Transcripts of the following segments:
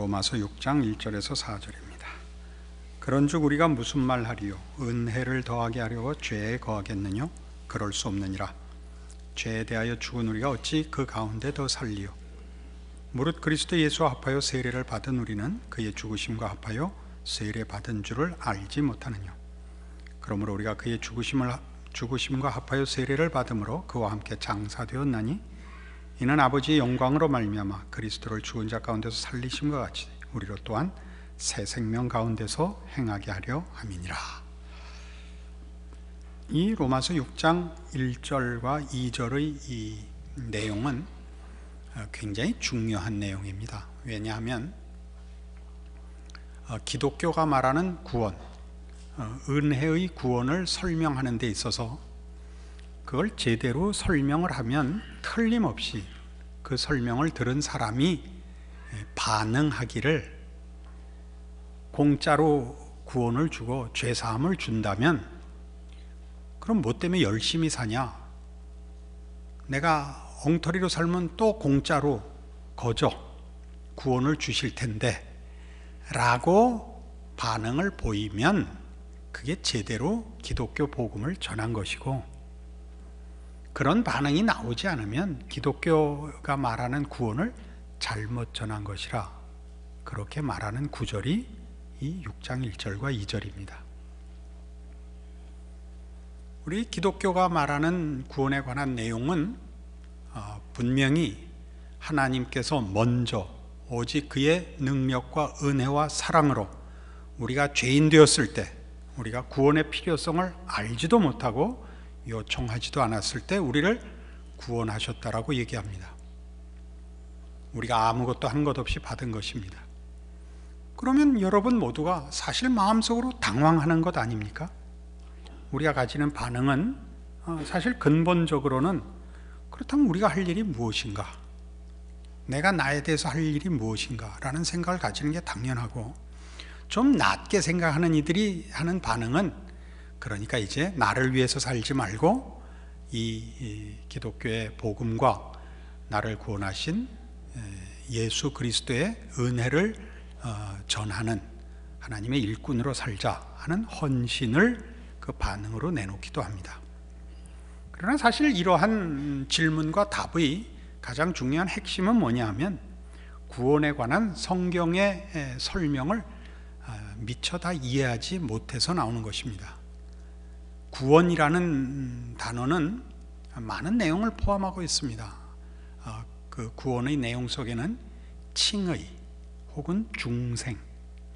로마서 6장 1절에서 4절입니다. 그런즉 우리가 무슨 말하리요? 은혜를 더하게 하려고 죄에 거하겠느냐? 그럴 수 없느니라. 죄에 대하여 죽은 우리가 어찌 그 가운데 더 살리요? 무릇 그리스도 예수와 합하여 세례를 받은 우리는 그의 죽으심과 합하여 세례 받은 줄을 알지 못하느냐? 그러므로 우리가 그의 죽으심과 합하여 세례를 받음으로 그와 함께 장사되었나니 이는 아버지의 영광으로 말미암아 그리스도를 죽은 자 가운데서 살리심과 같이 우리로 또한 새 생명 가운데서 행하게 하려 함이니라. 이 로마서 6장 1절과 2절의 이 내용은 굉장히 중요한 내용입니다. 왜냐하면 기독교가 말하는 구원, 은혜의 구원을 설명하는 데 있어서 그걸 제대로 설명을 하면 틀림없이 그 설명을 들은 사람이 반응하기를, 공짜로 구원을 주고 죄사함을 준다면 그럼 뭐 때문에 열심히 사냐? 내가 엉터리로 살면 또 공짜로 거저 구원을 주실 텐데 라고 반응을 보이면 그게 제대로 기독교 복음을 전한 것이고, 그런 반응이 나오지 않으면 기독교가 말하는 구원을 잘못 전한 것이라 그렇게 말하는 구절이 이 6장 1절과 2절입니다. 우리 기독교가 말하는 구원에 관한 내용은 분명히 하나님께서 먼저 오직 그의 능력과 은혜와 사랑으로 우리가 죄인 되었을 때, 우리가 구원의 필요성을 알지도 못하고 요청하지도 않았을 때 우리를 구원하셨다라고 얘기합니다. 우리가 아무것도 한 것 없이 받은 것입니다. 그러면 여러분 모두가 사실 마음속으로 당황하는 것 아닙니까? 우리가 가지는 반응은 사실 근본적으로는, 그렇다면 우리가 할 일이 무엇인가? 내가 나에 대해서 할 일이 무엇인가? 라는 생각을 가지는 게 당연하고, 좀 낮게 생각하는 이들이 하는 반응은, 그러니까 이제 나를 위해서 살지 말고 이 기독교의 복음과 나를 구원하신 예수 그리스도의 은혜를 전하는 하나님의 일꾼으로 살자 하는 헌신을 그 반응으로 내놓기도 합니다. 그러나 사실 이러한 질문과 답의 가장 중요한 핵심은 뭐냐 하면, 구원에 관한 성경의 설명을 미처 다 이해하지 못해서 나오는 것입니다. 구원이라는 단어는 많은 내용을 포함하고 있습니다. 그 구원의 내용 속에는 칭의 혹은 중생이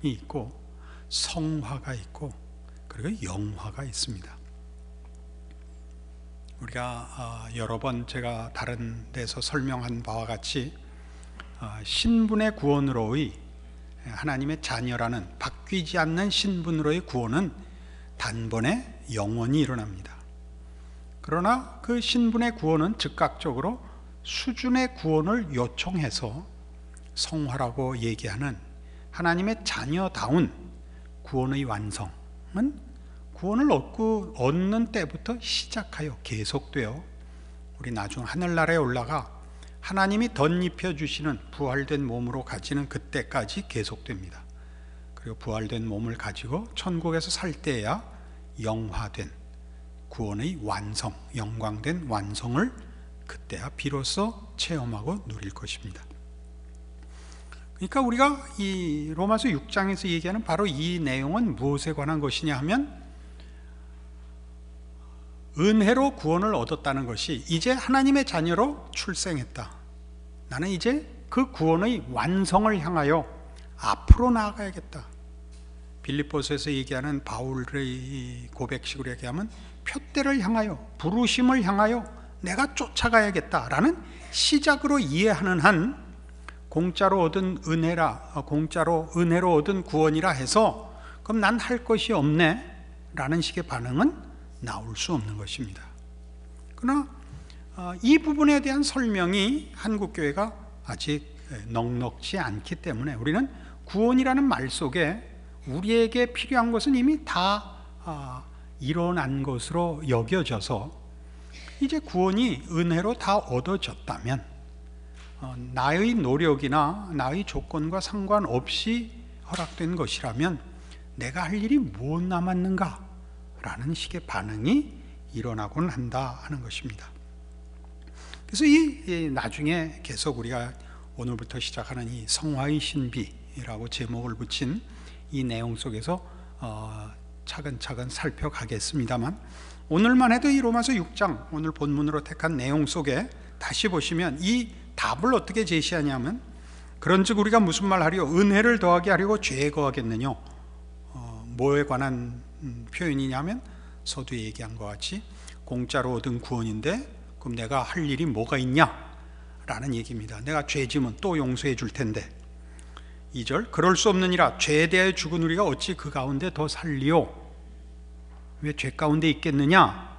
있고, 성화가 있고, 그리고 영화가 있습니다. 우리가 여러 번 제가 다른 데서 설명한 바와 같이 신분의 구원으로의, 하나님의 자녀라는 바뀌지 않는 신분으로의 구원은 단번에 영원히 일어납니다. 그러나 그 신분의 구원은 즉각적으로 수준의 구원을 요청해서 성화라고 얘기하는 하나님의 자녀다운 구원의 완성은 구원을 얻는 때부터 시작하여 계속되어 우리 나중 하늘나라에 올라가 하나님이 덧입혀 주시는 부활된 몸으로 가지는 그때까지 계속됩니다. 그리고 부활된 몸을 가지고 천국에서 살 때야 영화된 구원의 완성, 영광된 완성을 그때야 비로소 체험하고 누릴 것입니다. 그러니까 우리가 이 로마서 6장에서 얘기하는 바로 이 내용은 무엇에 관한 것이냐 하면, 은혜로 구원을 얻었다는 것이 이제 하나님의 자녀로 출생했다. 나는 이제 그 구원의 완성을 향하여 앞으로 나아가야겠다. 빌립보서에서 얘기하는 바울의 고백식으로 얘기하면 표대를 향하여, 부르심을 향하여 내가 쫓아가야겠다라는 시작으로 이해하는 한, 공짜로 얻은 공짜로 은혜로 얻은 구원이라 해서 그럼 난 할 것이 없네 라는 식의 반응은 나올 수 없는 것입니다. 그러나 이 부분에 대한 설명이 한국교회가 아직 넉넉지 않기 때문에 우리는 구원이라는 말 속에 우리에게 필요한 것은 이미 다 일어난 것으로 여겨져서 이제 구원이 은혜로 다 얻어졌다면 나의 노력이나 나의 조건과 상관없이 허락된 것이라면 내가 할 일이 뭐 남았는가? 라는 식의 반응이 일어나곤 한다 하는 것입니다. 그래서 이 나중에 계속 우리가 오늘부터 시작하는 이 성화의 신비라고 제목을 붙인 이 내용 속에서 차근차근 살펴가겠습니다만, 오늘만 해도 이 로마서 6장 오늘 본문으로 택한 내용 속에 다시 보시면 이 답을 어떻게 제시하냐면, 그런즉 우리가 무슨 말 하리요? 은혜를 더하게 하려고 죄에 거하겠느냐? 뭐에 관한 표현이냐면 서두에 얘기한 것 같이 공짜로 얻은 구원인데 그럼 내가 할 일이 뭐가 있냐? 라는 얘기입니다. 내가 죄 지면 또 용서해 줄 텐데. 2절, 그럴 수 없느니라. 죄에 대하여 죽은 우리가 어찌 그 가운데 더 살리요? 왜 죄 가운데 있겠느냐?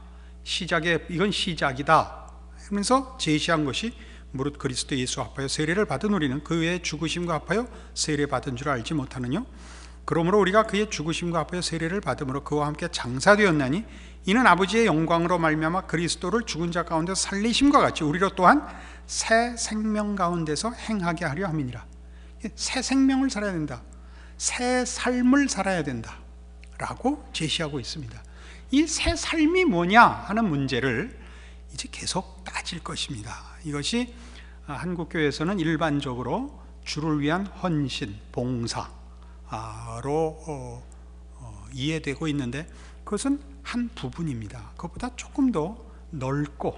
이건 시작이다. 하면서 제시한 것이 무릇 그리스도 예수 합하여 세례를 받은 우리는 그 외에 죽으심과 합하여 세례 받은 줄 알지 못하느냐? 그러므로 우리가 그의 죽으심과 합하여 세례를 받음으로 그와 함께 장사되었나니 이는 아버지의 영광으로 말미암아 그리스도를 죽은 자 가운데 살리심과 같이 우리로 또한 새 생명 가운데서 행하게 하려 함이니라. 새 생명을 살아야 된다, 새 삶을 살아야 된다 라고 제시하고 있습니다. 이 새 삶이 뭐냐 하는 문제를 이제 계속 따질 것입니다. 이것이 한국교회에서는 일반적으로 주를 위한 헌신, 봉사로 이해되고 있는데, 그것은 한 부분입니다. 그것보다 조금 더 넓고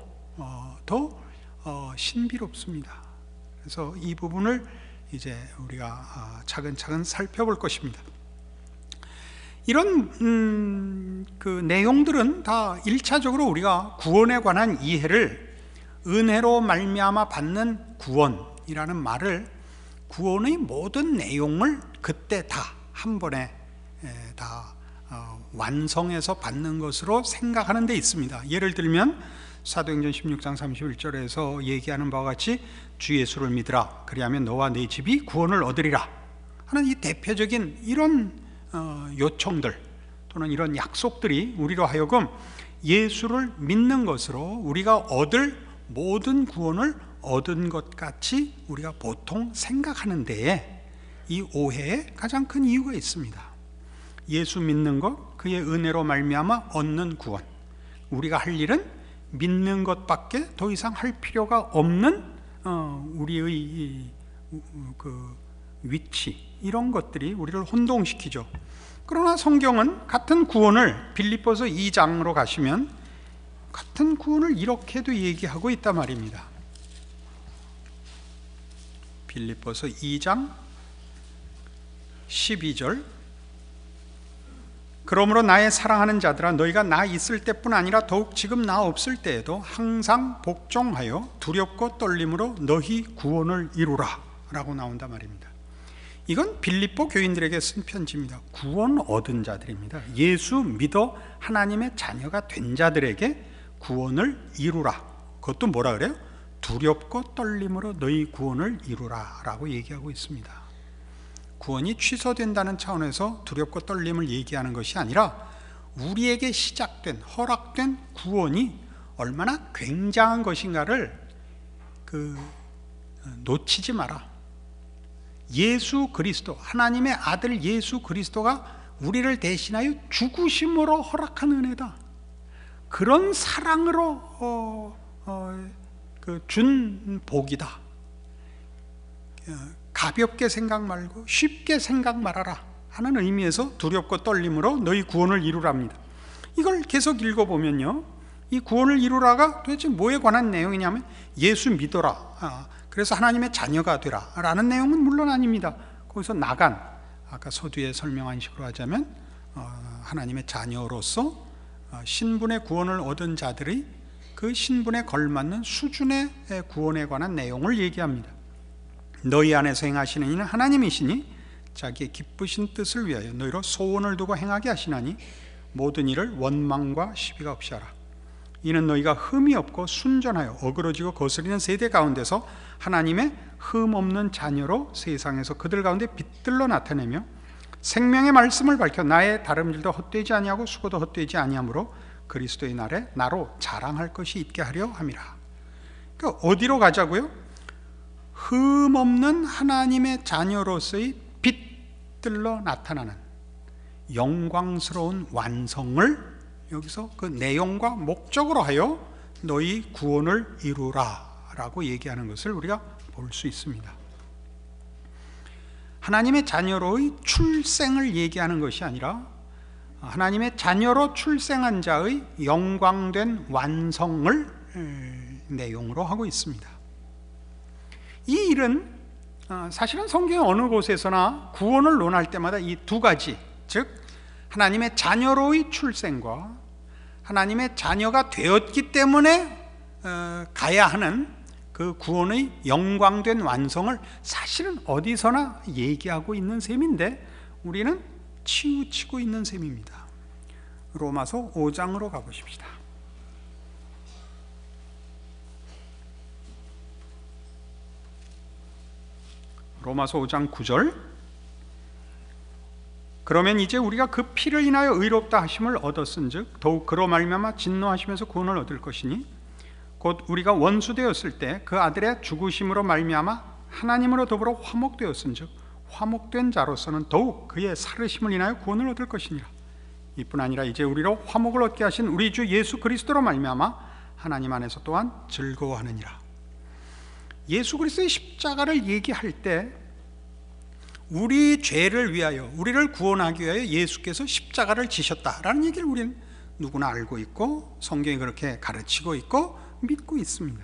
더 신비롭습니다. 그래서 이 부분을 이제 우리가 차근차근 살펴볼 것입니다. 이런 그 내용들은 다 1차적으로 우리가 구원에 관한 이해를 은혜로 말미암아 받는 구원이라는 말을, 구원의 모든 내용을 그때 다 한 번에 다 완성해서 받는 것으로 생각하는 데 있습니다. 예를 들면 사도행전 16장 31절에서 얘기하는 바와 같이 주 예수를 믿으라, 그리하면 너와 네 집이 구원을 얻으리라 하는 이 대표적인 이런 요청들 또는 이런 약속들이 우리로 하여금 예수를 믿는 것으로 우리가 얻을 모든 구원을 얻은 것 같이 우리가 보통 생각하는 데에 이 오해에 가장 큰 이유가 있습니다. 예수 믿는 것, 그의 은혜로 말미암아 얻는 구원, 우리가 할 일은 믿는 것밖에 더 이상 할 필요가 없는 우리의 그 위치, 이런 것들이 우리를 혼동시키죠. 그러나 성경은 같은 구원을 빌립보서 2장으로 가시면 같은 구원을 이렇게도 얘기하고 있단 말입니다. 빌립보서 2장 12절, 그러므로 나의 사랑하는 자들아, 너희가 나 있을 때뿐 아니라 더욱 지금 나 없을 때에도 항상 복종하여 두렵고 떨림으로 너희 구원을 이루라 라고 나온단 말입니다. 이건 빌립보 교인들에게 쓴 편지입니다. 구원 얻은 자들입니다. 예수 믿어 하나님의 자녀가 된 자들에게 구원을 이루라. 그것도 뭐라 그래요? 두렵고 떨림으로 너희 구원을 이루라 라고 얘기하고 있습니다. 구원이 취소된다는 차원에서 두렵고 떨림을 얘기하는 것이 아니라 우리에게 시작된, 허락된 구원이 얼마나 굉장한 것인가를 놓치지 마라. 예수 그리스도, 하나님의 아들 예수 그리스도가 우리를 대신하여 죽으심으로 허락한 은혜다. 그런 사랑으로 준 복이다. 가볍게 생각 말고 쉽게 생각 말아라 하는 의미에서 두렵고 떨림으로 너희 구원을 이루랍니다. 이걸 계속 읽어보면요, 이 구원을 이루라가 도대체 뭐에 관한 내용이냐면 예수 믿어라, 그래서 하나님의 자녀가 되라 라는 내용은 물론 아닙니다. 거기서 나간, 아까 서두에 설명한 식으로 하자면 하나님의 자녀로서 신분의 구원을 얻은 자들이 그 신분에 걸맞는 수준의 구원에 관한 내용을 얘기합니다. 너희 안에서 행하시는 이는 하나님이시니 자기의 기쁘신 뜻을 위하여 너희로 소원을 두고 행하게 하시나니 모든 일을 원망과 시비가 없이 하라. 이는 너희가 흠이 없고 순전하여 어그러지고 거스리는 세대 가운데서 하나님의 흠 없는 자녀로 세상에서 그들 가운데 빛들로 나타내며 생명의 말씀을 밝혀 나의 다름질도 헛되지 아니하고 수고도 헛되지 아니하므로 그리스도의 날에 나로 자랑할 것이 있게 하려 함이라. 그러니까 어디로 가자고요? 흠없는 하나님의 자녀로서의 빛들로 나타나는 영광스러운 완성을 여기서 그 내용과 목적으로 하여 너희 구원을 이루라 라고 얘기하는 것을 우리가 볼 수 있습니다. 하나님의 자녀로의 출생을 얘기하는 것이 아니라 하나님의 자녀로 출생한 자의 영광된 완성을 내용으로 하고 있습니다. 이 일은 사실은 성경 어느 곳에서나 구원을 논할 때마다 이 두 가지, 즉 하나님의 자녀로의 출생과 하나님의 자녀가 되었기 때문에 가야 하는 그 구원의 영광된 완성을 사실은 어디서나 얘기하고 있는 셈인데 우리는 치우치고 있는 셈입니다. 로마서 5장으로 가보십시다. 로마서 5장 9절. 그러면 이제 우리가 그 피를 인하여 의롭다 하심을 얻었은즉 더욱 그로 말미암아 진노하시면서 구원을 얻을 것이니 곧 우리가 원수되었을 때 그 아들의 죽으심으로 말미암아 하나님으로 더불어 화목되었은즉 화목된 자로서는 더욱 그의 살으심을 인하여 구원을 얻을 것이니라. 이뿐 아니라 이제 우리로 화목을 얻게 하신 우리 주 예수 그리스도로 말미암아 하나님 안에서 또한 즐거워하느니라. 예수 그리스도의 십자가를 얘기할 때 우리 죄를 위하여, 우리를 구원하기 위하여 예수께서 십자가를 지셨다라는 얘기를 우리는 누구나 알고 있고 성경이 그렇게 가르치고 있고 믿고 있습니다.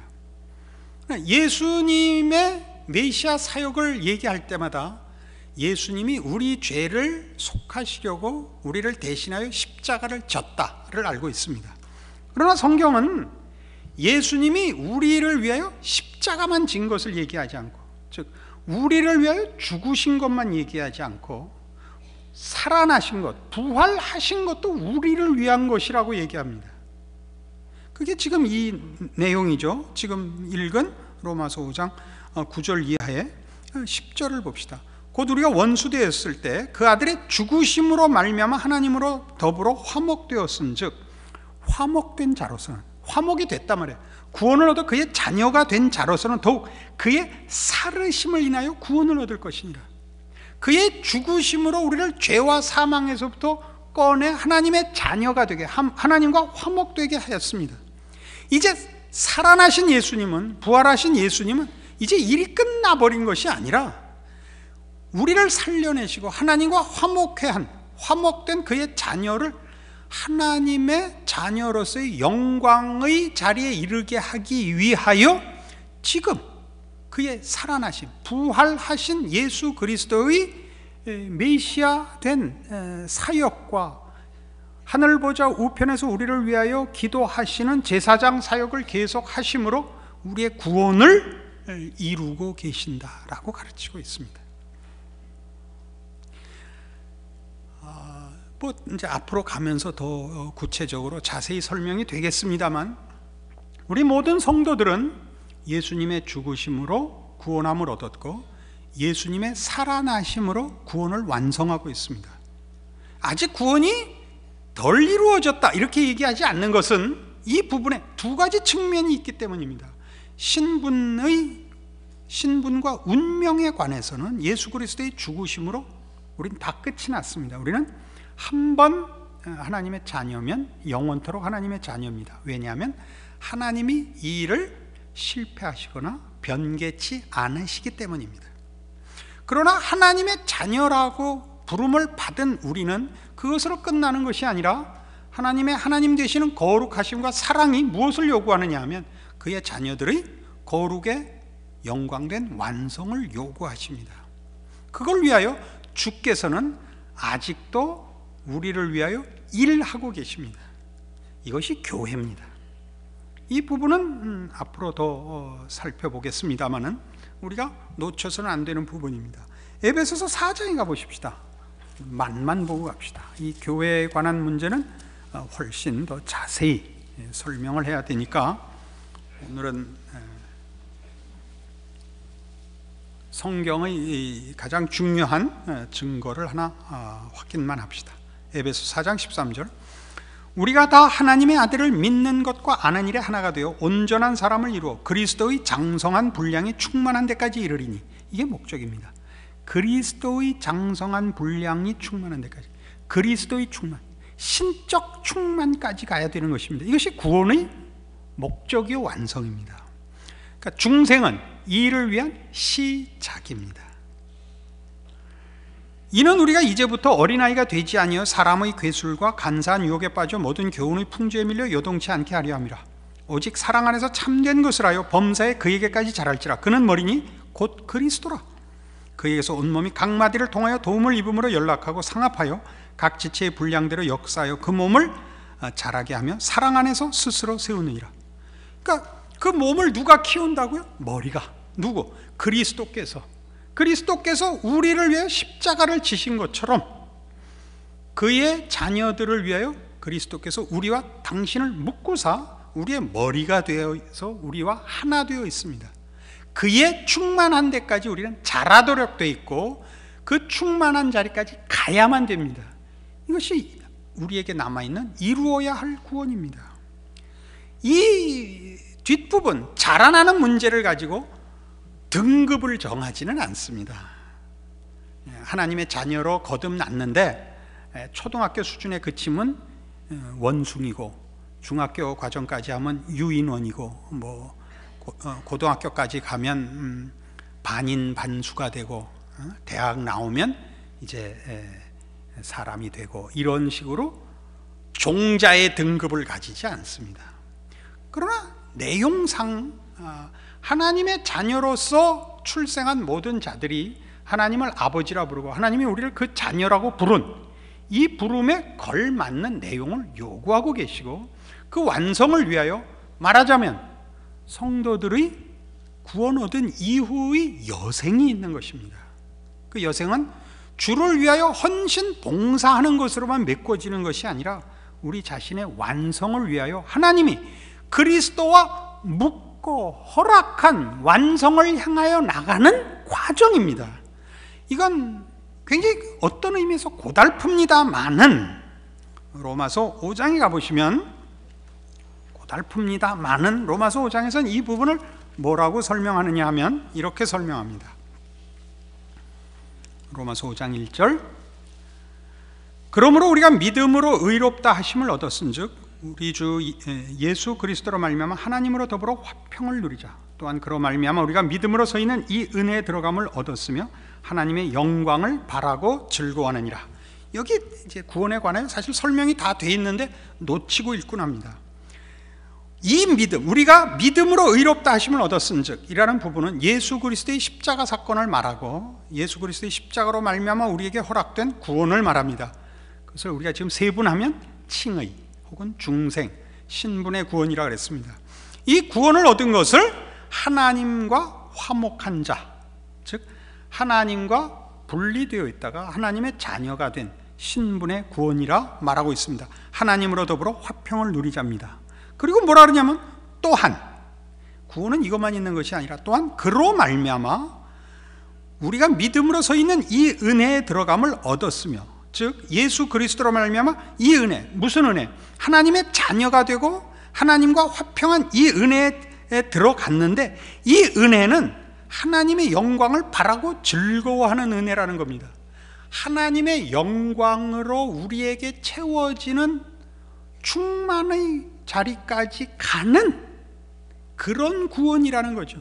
예수님의 메시아 사역을 얘기할 때마다 예수님이 우리 죄를 속하시려고 우리를 대신하여 십자가를 졌다를 알고 있습니다. 그러나 성경은 예수님이 우리를 위하여 십자가만 진 것을 얘기하지 않고, 즉 우리를 위하여 죽으신 것만 얘기하지 않고 살아나신 것, 부활하신 것도 우리를 위한 것이라고 얘기합니다. 그게 지금 이 내용이죠. 지금 읽은 로마서 5장 9절 이하의 10절을 봅시다. 곧 우리가 원수되었을 때 그 아들의 죽으심으로 말미암아 하나님으로 더불어 화목되었은즉 화목된 자로서는, 화목이 됐단 말이에요. 구원을 얻어 그의 자녀가 된 자로서는 더욱 그의 살으심을 인하여 구원을 얻을 것이니라. 그의 죽으심으로 우리를 죄와 사망에서부터 꺼내 하나님의 자녀가 되게, 하나님과 화목되게 하였습니다. 이제 살아나신 예수님은, 부활하신 예수님은 이제 일이 끝나버린 것이 아니라 우리를 살려내시고 하나님과 화목해 한, 화목된 그의 자녀를 하나님의 자녀로서의 영광의 자리에 이르게 하기 위하여 지금 그의 살아나신, 부활하신 예수 그리스도의 메시아 된 사역과 하늘 보좌 우편에서 우리를 위하여 기도하시는 제사장 사역을 계속하심으로 우리의 구원을 이루고 계신다라고 가르치고 있습니다. 이제 앞으로 가면서 더 구체적으로 자세히 설명이 되겠습니다만, 우리 모든 성도들은 예수님의 죽으심으로 구원함을 얻었고 예수님의 살아나심으로 구원을 완성하고 있습니다. 아직 구원이 덜 이루어졌다 이렇게 얘기하지 않는 것은 이 부분에 두 가지 측면이 있기 때문입니다. 신분과 운명에 관해서는 예수 그리스도의 죽으심으로 우리는 다 끝이 났습니다. 우리는 한 번 하나님의 자녀면 영원토록 하나님의 자녀입니다. 왜냐하면 하나님이 이 일을 실패하시거나 변개치 않으시기 때문입니다. 그러나 하나님의 자녀라고 부름을 받은 우리는 그것으로 끝나는 것이 아니라 하나님의 하나님 되시는 거룩하심과 사랑이 무엇을 요구하느냐 하면 그의 자녀들의 거룩의 영광된 완성을 요구하십니다. 그걸 위하여 주께서는 아직도 우리를 위하여 일하고 계십니다. 이것이 교회입니다. 이 부분은 앞으로 더 살펴보겠습니다만은 우리가 놓쳐서는 안 되는 부분입니다. 에베소서 4장에 가보십시다. 만만 보고 갑시다. 이 교회에 관한 문제는 훨씬 더 자세히 설명을 해야 되니까 오늘은 성경의 가장 중요한 증거를 하나 확인만 합시다. 에베소 4장 13절. 우리가 다 하나님의 아들을 믿는 것과 아는 일에 하나가 되어 온전한 사람을 이루어 그리스도의 장성한 분량에 충만한 데까지 이르리니, 이게 목적입니다. 그리스도의 장성한 분량이 충만한 데까지, 그리스도의 충만, 신적 충만까지 가야 되는 것입니다. 이것이 구원의 목적이요 완성입니다. 그러니까 중생은 이 일을 위한 시작입니다. 이는 우리가 이제부터 어린아이가 되지 아니하여 사람의 괴술과 간사한 유혹에 빠져 모든 교훈의 풍조에 밀려 요동치 않게 하려 함이라. 오직 사랑 안에서 참된 것을 하여 범사에 그에게까지 자랄지라. 그는 머리니 곧 그리스도라. 그에게서 온몸이 각 마디를 통하여 도움을 입음으로 연락하고 상합하여 각 지체의 분량대로 역사하여 그 몸을 자라게 하며 사랑 안에서 스스로 세우느니라. 그러니까 그 몸을 누가 키운다고요? 머리가. 누구? 그리스도께서 우리를 위해 십자가를 지신 것처럼 그의 자녀들을 위하여 그리스도께서 우리와 당신을 묶고사 우리의 머리가 되어서 우리와 하나 되어 있습니다. 그의 충만한 데까지 우리는 자라도록 되어 있고 그 충만한 자리까지 가야만 됩니다. 이것이 우리에게 남아있는 이루어야 할 구원입니다. 이 뒷부분, 자라나는 문제를 가지고 등급을 정하지는 않습니다. 하나님의 자녀로 거듭났는데 초등학교 수준에 그치면 원숭이고, 중학교 과정까지 하면 유인원이고, 고등학교까지 가면 반인 반수가 되고, 대학 나오면 이제 사람이 되고, 이런 식으로 종자의 등급을 가지지 않습니다. 그러나 내용상 하나님의 자녀로서 출생한 모든 자들이 하나님을 아버지라 부르고 하나님이 우리를 그 자녀라고 부른 이 부름에 걸맞는 내용을 요구하고 계시고, 그 완성을 위하여 말하자면 성도들의 구원 얻은 이후의 여생이 있는 것입니다. 그 여생은 주를 위하여 헌신 봉사하는 것으로만 메꿔지는 것이 아니라 우리 자신의 완성을 위하여 하나님이 그리스도와 허락한 완성을 향하여 나가는 과정입니다. 이건 굉장히 어떤 의미에서 고달픕니다만은, 로마서 5장에 가보시면 고달픕니다만은 로마서 5장에서는 이 부분을 뭐라고 설명하느냐 하면 이렇게 설명합니다. 로마서 5장 1절, 그러므로 우리가 믿음으로 의롭다 하심을 얻었은즉 우리 주 예수 그리스도로 말미암아 하나님으로 더불어 화평을 누리자. 또한 그로 말미암아 우리가 믿음으로 서 있는 이 은혜에 들어감을 얻었으며 하나님의 영광을 바라고 즐거워하느니라. 여기 이제 구원에 관해 사실 설명이 다 돼 있는데 놓치고 읽곤 합니다. 이 믿음, 우리가 믿음으로 의롭다 하심을 얻었은즉 이라는 부분은 예수 그리스도의 십자가 사건을 말하고 예수 그리스도의 십자가로 말미암아 우리에게 허락된 구원을 말합니다. 그래서 우리가 지금 세분하면 칭의 혹은 중생, 신분의 구원이라 그랬습니다. 이 구원을 얻은 것을 하나님과 화목한 자, 즉 하나님과 분리되어 있다가 하나님의 자녀가 된 신분의 구원이라 말하고 있습니다. 하나님으로 더불어 화평을 누리자입니다. 그리고 뭐라 그러냐면 또한, 구원은 이것만 있는 것이 아니라 또한 그로 말미암아 우리가 믿음으로 서 있는 이 은혜에 들어감을 얻었으며, 즉 예수 그리스도로 말미암아 이 은혜, 무슨 은혜? 하나님의 자녀가 되고 하나님과 화평한 이 은혜에 들어갔는데, 이 은혜는 하나님의 영광을 바라고 즐거워하는 은혜라는 겁니다. 하나님의 영광으로 우리에게 채워지는 충만의 자리까지 가는 그런 구원이라는 거죠.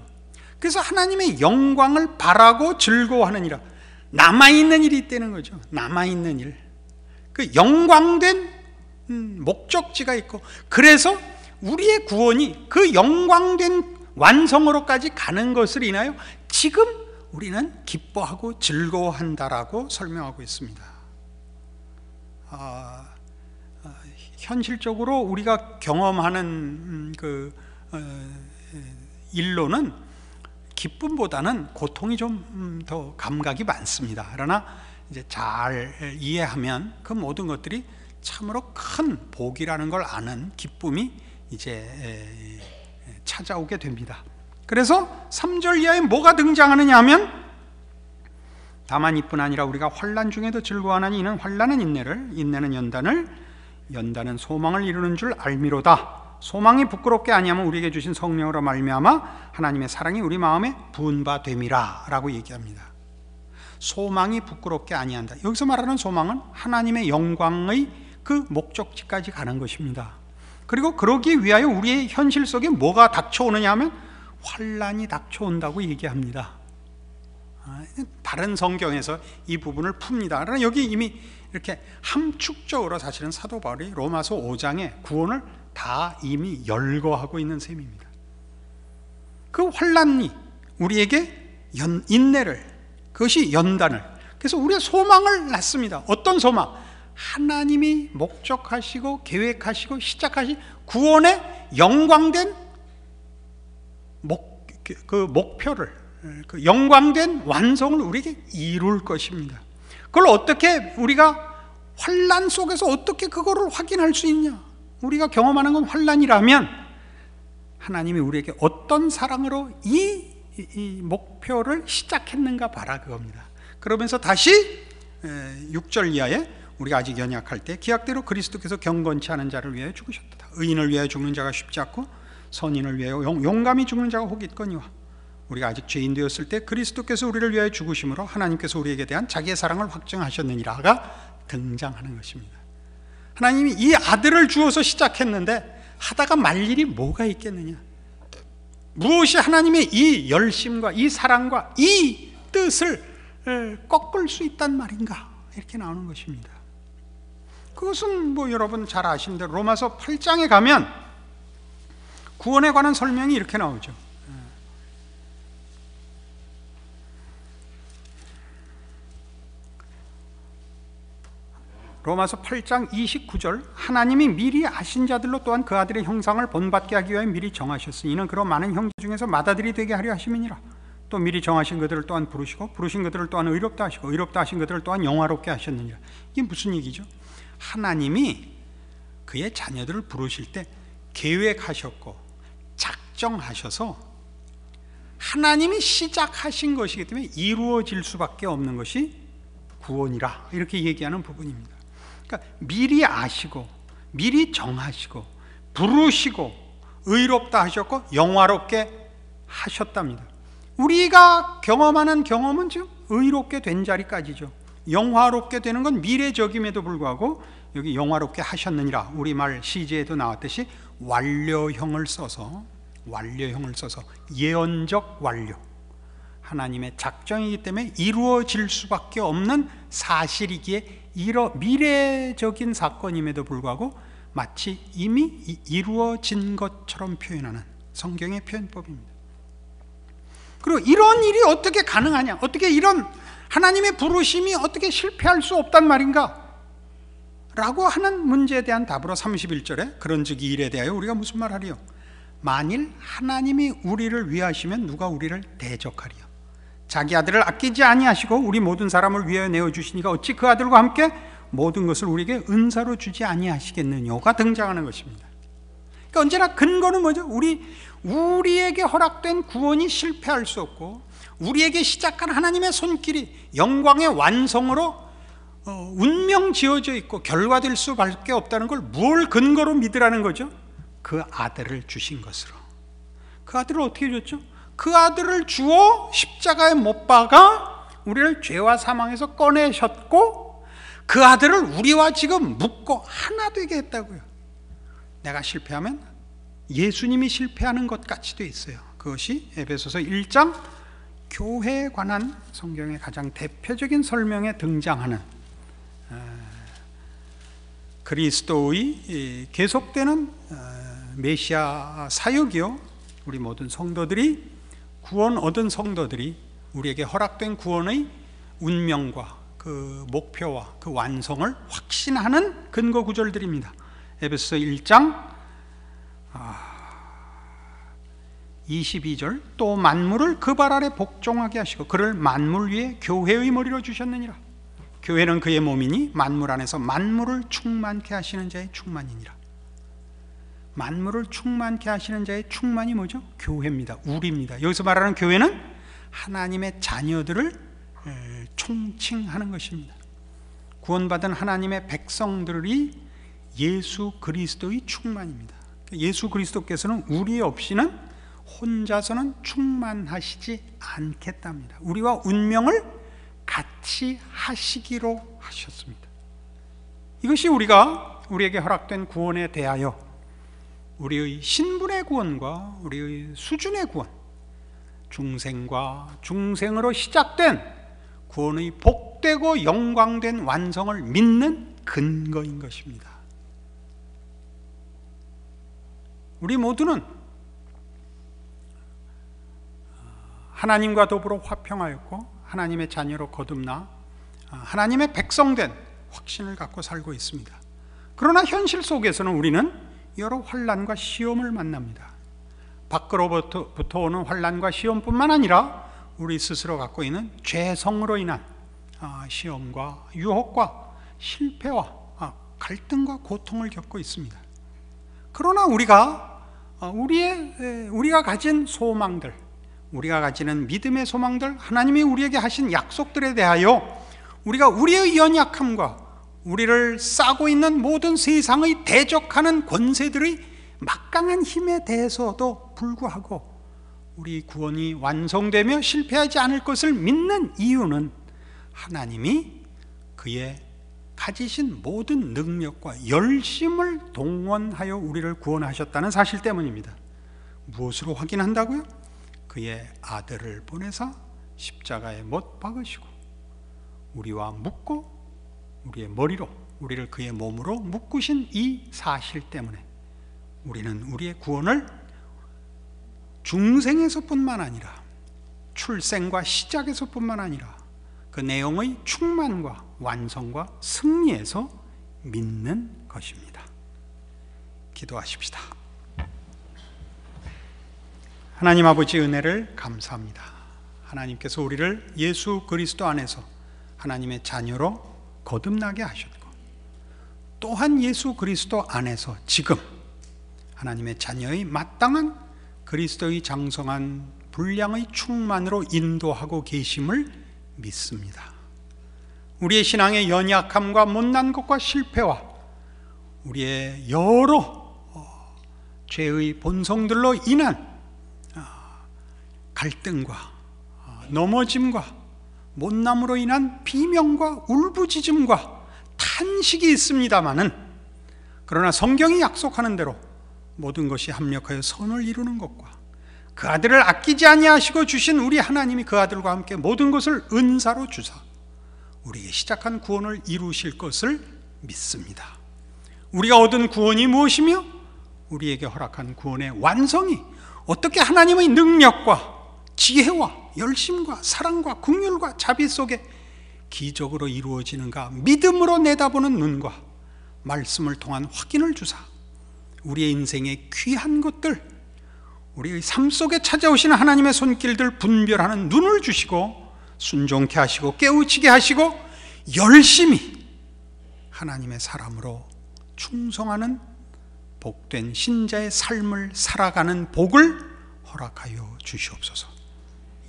그래서 하나님의 영광을 바라고 즐거워하느니라. 남아있는 일이 있다는 거죠. 남아있는 일. 그 영광된 목적지가 있고, 그래서 우리의 구원이 그 영광된 완성으로까지 가는 것을 인하여 지금 우리는 기뻐하고 즐거워한다라고 설명하고 있습니다. 현실적으로 우리가 경험하는 일로는 기쁨보다는 고통이 좀 더 감각이 많습니다. 그러나 이제 잘 이해하면 그 모든 것들이 참으로 큰 복이라는 걸 아는 기쁨이 이제 찾아오게 됩니다. 그래서 3절 이하에 뭐가 등장하느냐 하면, 다만 이뿐 아니라 우리가 환난 중에도 즐거워하나니 이는 환난은 인내를, 인내는 연단을, 연단은 소망을 이루는 줄 알미로다. 소망이 부끄럽게 아니하면 우리에게 주신 성령으로 말미암아 하나님의 사랑이 우리 마음에 부은 바 됨이라 라고 얘기합니다. 소망이 부끄럽게 아니한다. 여기서 말하는 소망은 하나님의 영광의 그 목적지까지 가는 것입니다. 그리고 그러기 위하여 우리의 현실 속에 뭐가 닥쳐오느냐 하면 환난이 닥쳐온다고 얘기합니다. 다른 성경에서 이 부분을 풉니다. 그러나 여기 이미 이렇게 함축적으로 사실은 사도 바울이 로마서 5장에 구원을 다 이미 열거하고 있는 셈입니다. 그 환난이 우리에게 인내를, 그것이 연단을, 그래서 우리의 소망을 낳습니다. 어떤 소망? 하나님이 목적하시고 계획하시고 시작하신 구원의 영광된 목표를, 그 영광된 완성을 우리에게 이룰 것입니다. 그걸 어떻게 우리가 환난 속에서 어떻게 그거를 확인할 수 있냐? 우리가 경험하는 건 환난이라면 하나님이 우리에게 어떤 사랑으로 이 목표를 시작했는가 봐라 그겁니다. 그러면서 다시 6절 이하에 우리가 아직 연약할 때 기약대로 그리스도께서 경건치 않은 자를 위하여 죽으셨다. 의인을 위하여 죽는 자가 쉽지 않고 선인을 위하여 용감히 죽는 자가 혹 있거니와 우리가 아직 죄인 되었을 때 그리스도께서 우리를 위하여 죽으심으로 하나님께서 우리에게 대한 자기의 사랑을 확증하셨느니라가 등장하는 것입니다. 하나님이 이 아들을 주어서 시작했는데 하다가 말 일이 뭐가 있겠느냐? 무엇이 하나님의 이 열심과 이 사랑과 이 뜻을 꺾을 수 있단 말인가? 이렇게 나오는 것입니다. 그것은 뭐 여러분 잘 아시는 대로 로마서 8장에 가면 구원에 관한 설명이 이렇게 나오죠. 로마서 8장 29절 하나님이 미리 아신 자들로 또한 그 아들의 형상을 본받게 하기 위하여 미리 정하셨으니 이는 그런 많은 형제 중에서 맏아들이 되게 하려 하심이니라. 또 미리 정하신 그들을 또한 부르시고 부르신 그들을 또한 의롭다 하시고 의롭다 하신 그들을 또한 영화롭게 하셨느니라. 이게 무슨 얘기죠? 하나님이 그의 자녀들을 부르실 때 계획하셨고 작정하셔서 하나님이 시작하신 것이기 때문에 이루어질 수밖에 없는 것이 구원이라 이렇게 얘기하는 부분입니다. 그러니까 미리 아시고 미리 정하시고 부르시고 의롭다 하셨고 영화롭게 하셨답니다. 우리가 경험하는 경험은 지금 의롭게 된 자리까지죠. 영화롭게 되는 건 미래적임에도 불구하고 여기 영화롭게 하셨느니라 우리말 시제에도 나왔듯이 완료형을 써서 예언적 완료, 하나님의 작정이기 때문에 이루어질 수밖에 없는 사실이기에 미래적인 사건임에도 불구하고 마치 이미 이루어진 것처럼 표현하는 성경의 표현법입니다. 그리고 이런 일이 어떻게 가능하냐? 어떻게 이런 하나님의 부르심이 어떻게 실패할 수 없단 말인가? 라고 하는 문제에 대한 답으로 31절에 그런즉 이 일에 대하여 우리가 무슨 말하리요? 만일 하나님이 우리를 위하시면 누가 우리를 대적하리요? 자기 아들을 아끼지 아니하시고 우리 모든 사람을 위하여 내어주시니까 어찌 그 아들과 함께 모든 것을 우리에게 은사로 주지 아니하시겠느냐가 등장하는 것입니다. 그러니까 언제나 근거는 뭐죠? 우리에게 허락된 구원이 실패할 수 없고 우리에게 시작한 하나님의 손길이 영광의 완성으로 운명 지어져 있고 결과될 수밖에 없다는 걸 뭘 근거로 믿으라는 거죠? 그 아들을 주신 것으로. 그 아들을 어떻게 줬죠? 그 아들을 주어 십자가에 못 박아 우리를 죄와 사망에서 꺼내셨고 그 아들을 우리와 지금 묶고 하나 되게 했다고요. 내가 실패하면 예수님이 실패하는 것 같이 돼 있어요. 그것이 에베소서 1장 교회에 관한 성경의 가장 대표적인 설명에 등장하는 그리스도의 계속되는 메시아 사역이요, 우리 모든 성도들이 구원 얻은 성도들이 우리에게 허락된 구원의 운명과 그 목표와 그 완성을 확신하는 근거 구절들입니다. 에베소서 1장 22절 또 만물을 그 발 아래 복종하게 하시고 그를 만물 위에 교회의 머리로 주셨느니라. 교회는 그의 몸이니 만물 안에서 만물을 충만케 하시는 자의 충만이니라. 만물을 충만케 하시는 자의 충만이 뭐죠? 교회입니다. 우리입니다. 여기서 말하는 교회는 하나님의 자녀들을 총칭하는 것입니다. 구원받은 하나님의 백성들이 예수 그리스도의 충만입니다. 예수 그리스도께서는 우리 없이는 혼자서는 충만하시지 않겠답니다. 우리와 운명을 같이 하시기로 하셨습니다. 이것이 우리에게 허락된 구원에 대하여 우리의 신분의 구원과 우리의 수준의 구원, 중생과 중생으로 시작된 구원의 복되고 영광된 완성을 믿는 근거인 것입니다. 우리 모두는 하나님과 더불어 화평하였고 하나님의 자녀로 거듭나 하나님의 백성된 확신을 갖고 살고 있습니다. 그러나 현실 속에서는 우리는 여러 환난과 시험을 만납니다. 밖으로부터 오는 환난과 시험뿐만 아니라 우리 스스로 갖고 있는 죄성으로 인한 시험과 유혹과 실패와 갈등과 고통을 겪고 있습니다. 그러나 우리가 가진 소망들, 우리가 가지는 믿음의 소망들, 하나님이 우리에게 하신 약속들에 대하여 우리가 우리의 연약함과 우리를 싸고 있는 모든 세상의 대적하는 권세들의 막강한 힘에 대해서도 불구하고 우리 구원이 완성되며 실패하지 않을 것을 믿는 이유는 하나님이 그의 가지신 모든 능력과 열심을 동원하여 우리를 구원하셨다는 사실 때문입니다. 무엇으로 확인한다고요? 그의 아들을 보내사 십자가에 못 박으시고 우리와 묶고 우리의 머리로, 우리를 그의 몸으로 묶으신 이 사실 때문에 우리는 우리의 구원을 중생에서뿐만 아니라 출생과 시작에서뿐만 아니라 그 내용의 충만과 완성과 승리에서 믿는 것입니다. 기도하십시다. 하나님 아버지, 은혜를 감사합니다. 하나님께서 우리를 예수 그리스도 안에서 하나님의 자녀로 거듭나게 하셨고, 또한 예수 그리스도 안에서 지금 하나님의 자녀의 마땅한 그리스도의 장성한 분량의 충만으로 인도하고 계심을 믿습니다. 우리의 신앙의 연약함과 못난 것과 실패와 우리의 여러 죄의 본성들로 인한 갈등과 넘어짐과 못남으로 인한 비명과 울부짖음과 탄식이 있습니다마는, 그러나 성경이 약속하는 대로 모든 것이 합력하여 선을 이루는 것과 그 아들을 아끼지 아니하시고 주신 우리 하나님이 그 아들과 함께 모든 것을 은사로 주사 우리에게 시작한 구원을 이루실 것을 믿습니다. 우리가 얻은 구원이 무엇이며 우리에게 허락한 구원의 완성이 어떻게 하나님의 능력과 지혜와 열심과 사랑과 긍휼과 자비 속에 기적으로 이루어지는가 믿음으로 내다보는 눈과 말씀을 통한 확인을 주사 우리의 인생의 귀한 것들, 우리의 삶 속에 찾아오시는 하나님의 손길들 분별하는 눈을 주시고 순종케 하시고 깨우치게 하시고 열심히 하나님의 사람으로 충성하는 복된 신자의 삶을 살아가는 복을 허락하여 주시옵소서.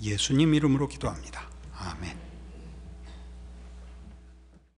예수님 이름으로 기도합니다. 아멘.